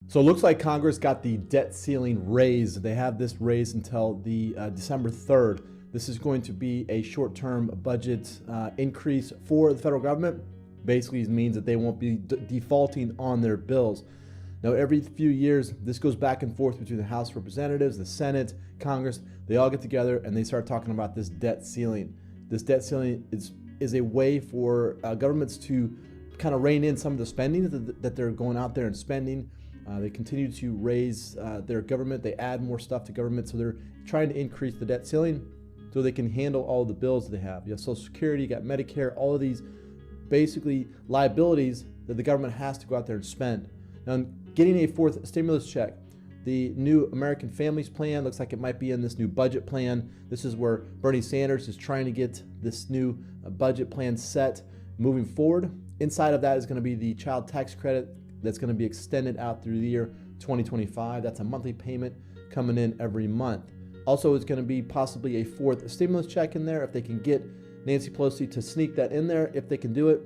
So it looks like Congress got the debt ceiling raised. They have this raised until the December 3rd. This is going to be a short-term budget increase for the federal government. Basically, it means that they won't be defaulting on their bills. Now, every few years, this goes back and forth between the House of Representatives, the Senate, Congress. They all get together and they start talking about this debt ceiling. This debt ceiling is a way for governments to kind of rein in some of the spending that they're going out there and spending. They continue to raise their government. They add more stuff to government. So they're trying to increase the debt ceiling so they can handle all the bills that they have. You have Social Security, you got Medicare, all of these basically liabilities that the government has to go out there and spend. Now, getting a fourth stimulus check, the new American Families Plan looks like it might be in this new budget plan. This is where Bernie Sanders is trying to get this new budget plan set moving forward. Inside of that is going to be the child tax credit that's going to be extended out through the year 2025. That's a monthly payment coming in every month. Also, it's going to be possibly a fourth stimulus check in there if they can get Nancy Pelosi to sneak that in there. If they can do it,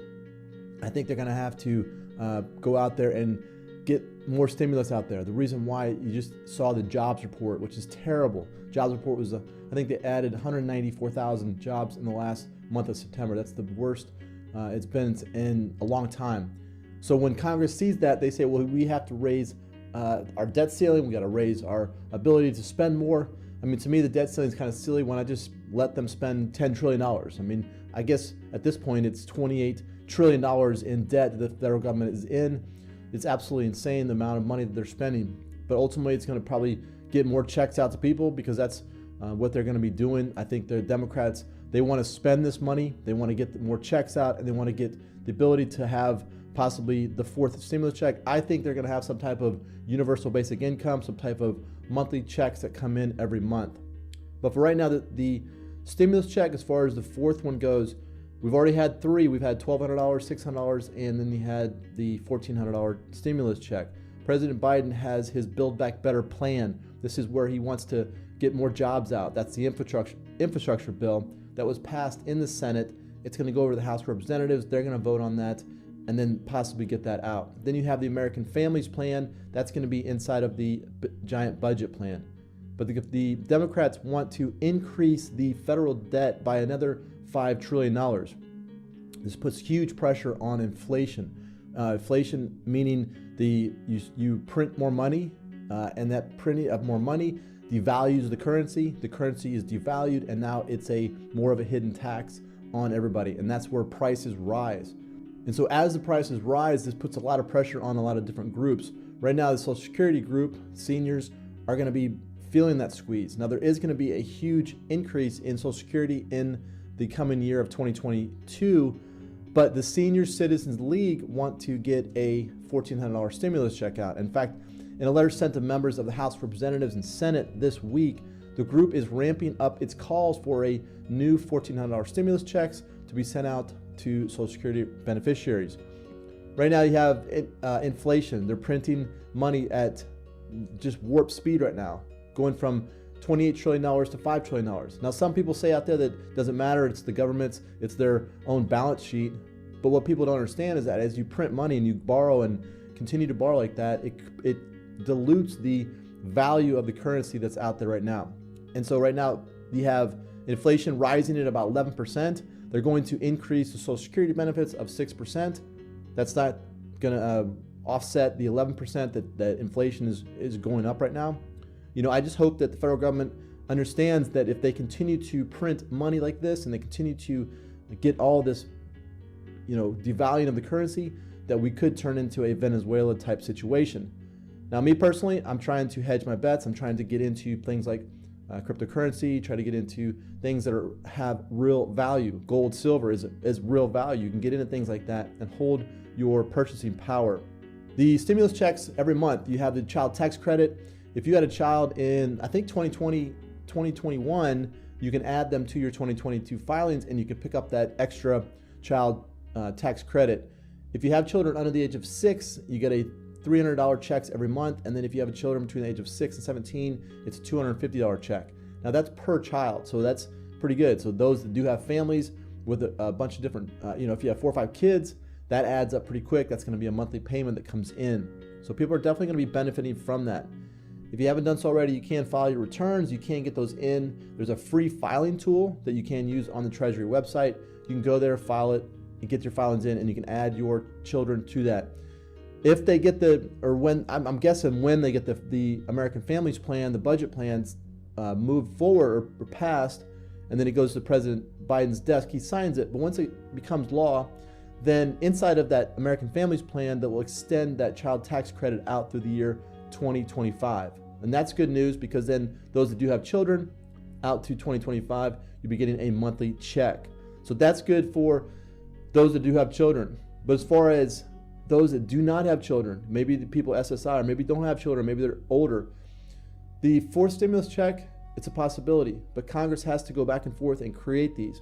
I think they're going to have to go out there and get more stimulus out there. The reason why, you just saw the jobs report, which is terrible. Jobs report was, I think they added 194,000 jobs in the last month of September. That's the worst it's been in a long time. So when Congress sees that, they say, well, we have to raise our debt ceiling. We got to raise our ability to spend more. I mean, to me, the debt ceiling is kind of silly when I just let them spend $10 trillion. I mean, I guess at this point, it's $28 trillion in debt that the federal government is in. It's absolutely insane, the amount of money that they're spending. But ultimately, it's going to probably get more checks out to people because that's what they're going to be doing. I think the Democrats, they want to spend this money. They want to get more checks out, and they want to get the ability to have possibly the fourth stimulus check. I think they're going to have some type of universal basic income, some type of monthly checks that come in every month. But for right now, the stimulus check, as far as the fourth one goes, we've already had three. We've had $1,200, $600, and then you had the $1,400 stimulus check. President Biden has his Build Back Better plan. This is where he wants to get more jobs out. That's the infrastructure bill that was passed in the Senate. It's going to go over to the House of Representatives. They're going to vote on that and then possibly get that out. Then you have the American Families Plan. That's going to be inside of the giant budget plan. But the Democrats want to increase the federal debt by another $5 trillion. This puts huge pressure on inflation. Inflation meaning you print more money, and that printing of more money devalues the currency. The currency is devalued, and now it's more of a hidden tax on everybody, and that's where prices rise. And so as the prices rise, this puts a lot of pressure on a lot of different groups. Right now, the Social Security group, seniors, are going to be feeling that squeeze. Now, there is going to be a huge increase in Social Security in the coming year of 2022, but the Senior Citizens League want to get a $1,400 stimulus check out. In fact, in a letter sent to members of the House of Representatives and Senate this week, the group is ramping up its calls for a new $1,400 stimulus checks to be sent out to Social Security beneficiaries. Right now you have inflation. They're printing money at just warp speed right now, going from $28 trillion to $5 trillion. Now, some people say out there that it doesn't matter, it's the government's, it's their own balance sheet. But what people don't understand is that as you print money and you borrow and continue to borrow like that, it dilutes the value of the currency that's out there right now. And so right now you have inflation rising at about 11%. They're going to increase the Social Security benefits of 6%. That's not going to offset the 11% that inflation is going up right now. You know, I just hope that the federal government understands that if they continue to print money like this and they continue to get all this, devaluing of the currency, that we could turn into a Venezuela type situation. Now, me personally, I'm trying to hedge my bets. I'm trying to get into things like cryptocurrency, try to get into things that have real value. Gold, silver is real value. You can get into things like that and hold your purchasing power. The stimulus checks every month. You have the child tax credit. If you had a child in, I think 2020, 2021, you can add them to your 2022 filings and you can pick up that extra child tax credit. If you have children under the age of 6, you get a $300 checks every month, and then if you have a children between the age of 6 and 17, it's a $250 check. Now that's per child, so that's pretty good. So those that do have families with a bunch of different, if you have 4 or 5 kids, that adds up pretty quick. That's going to be a monthly payment that comes in. So people are definitely going to be benefiting from that. If you haven't done so already, you can file your returns. You can get those in. There's a free filing tool that you can use on the Treasury website. You can go there, file it, and get your filings in, and you can add your children to that. If they get I'm guessing when they get the American Families Plan, the budget plans moved forward or passed, and then it goes to President Biden's desk, he signs it. But once it becomes law, then inside of that American Families Plan, that will extend that child tax credit out through the year 2025. And that's good news, because then those that do have children out to 2025, you'll be getting a monthly check. So that's good for those that do have children. But as far as those that do not have children, maybe the people SSI, or maybe don't have children, maybe they're older, the fourth stimulus check, it's a possibility, but Congress has to go back and forth and create these.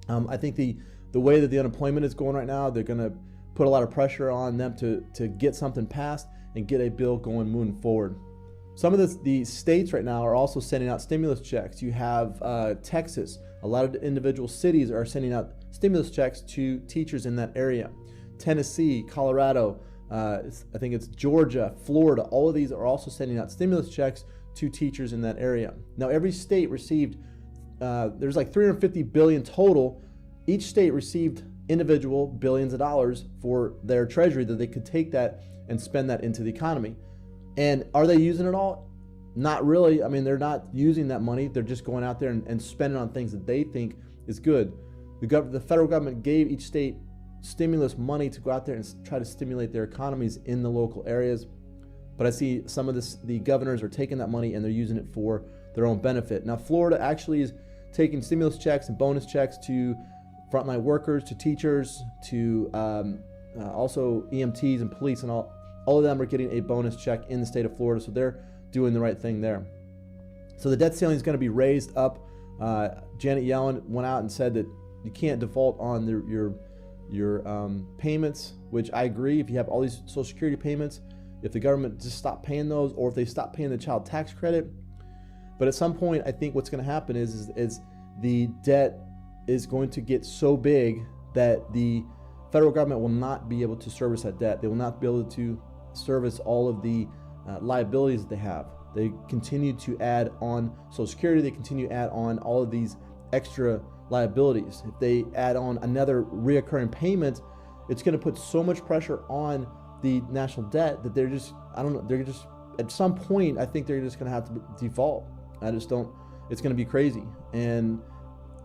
I think the way that the unemployment is going right now, they're going to put a lot of pressure on them to get something passed and get a bill going moving forward. Some of the states right now are also sending out stimulus checks. You have Texas. A lot of the individual cities are sending out stimulus checks to teachers in that area. Tennessee, Colorado, I think it's Georgia, Florida, all of these are also sending out stimulus checks to teachers in that area. Now, every state received, there's like 350 billion total. Each state received individual billions of dollars for their treasury that they could take that and spend that into the economy. And are they using it all? Not really. I mean, they're not using that money. They're just going out there and spending on things that they think is good. The federal government gave each state stimulus money to go out there and try to stimulate their economies in the local areas. But I see some of the governors are taking that money and they're using it for their own benefit. Now, Florida actually is taking stimulus checks and bonus checks to frontline workers, to teachers, to also EMTs and police, and all of them are getting a bonus check in the state of Florida. So they're doing the right thing there. So the debt ceiling is going to be raised up. Janet Yellen went out and said that you can't default on your payments, which I agree. If you have all these Social Security payments, if the government just stop paying those, or if they stop paying the child tax credit. But at some point, I think what's going to happen is the debt is going to get so big that the federal government will not be able to service that debt. They will not be able to service all of the liabilities that they have. They continue to add on Social Security. They continue to add on all of these extra liabilities. If they add on another reoccurring payment, it's going to put so much pressure on the national debt that they're just at some point, I think they're just going to have to default. It's going to be crazy. And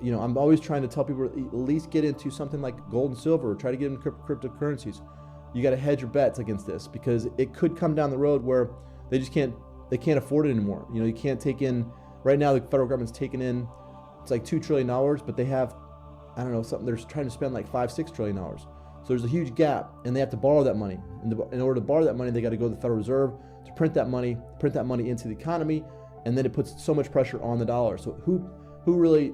I'm always trying to tell people at least get into something like gold and silver, or try to get into cryptocurrencies. You got to hedge your bets against this, because it could come down the road where they can't afford it anymore. You can't take in, right now the federal government's taking in, it's like $2 trillion, but they have, they're trying to spend like $5-6 trillion. So there's a huge gap, and they have to borrow that money. In order to borrow that money, they got to go to the Federal Reserve to print that money into the economy, and then it puts so much pressure on the dollar. So who really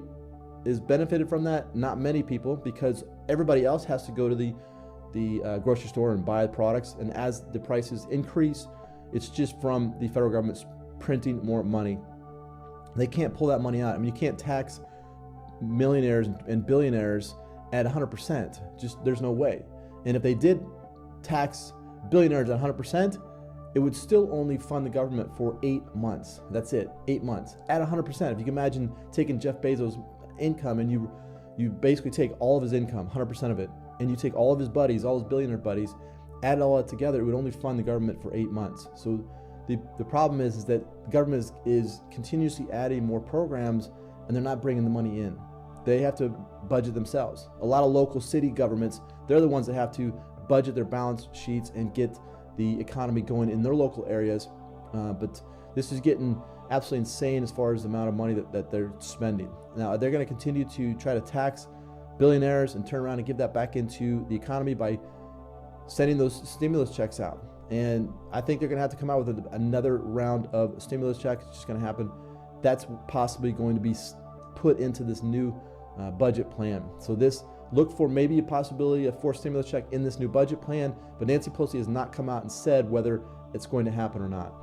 is benefited from that? Not many people, because everybody else has to go to the grocery store and buy products, and as the prices increase, it's just from the federal government's printing more money. They can't pull that money out. I mean, you can't tax millionaires and billionaires at 100%. Just, there's no way. And if they did tax billionaires at 100%, it would still only fund the government for 8 months. That's it, 8 months at 100%. If you can imagine taking Jeff Bezos' income, and you basically take all of his income, 100% of it, and you take all of his buddies, all his billionaire buddies, add it all that together, it would only fund the government for 8 months. So the problem is that the government is continuously adding more programs, and they're not bringing the money in. They have to budget themselves. A lot of local city governments, they're the ones that have to budget their balance sheets and get the economy going in their local areas. But this is getting absolutely insane as far as the amount of money that they're spending. Now, they're going to continue to try to tax billionaires and turn around and give that back into the economy by sending those stimulus checks out. And I think they're going to have to come out with another round of stimulus checks. It's just going to happen. That's possibly going to be put into this new budget plan. So look for maybe a possibility of fourth stimulus check in this new budget plan, but Nancy Pelosi has not come out and said whether it's going to happen or not.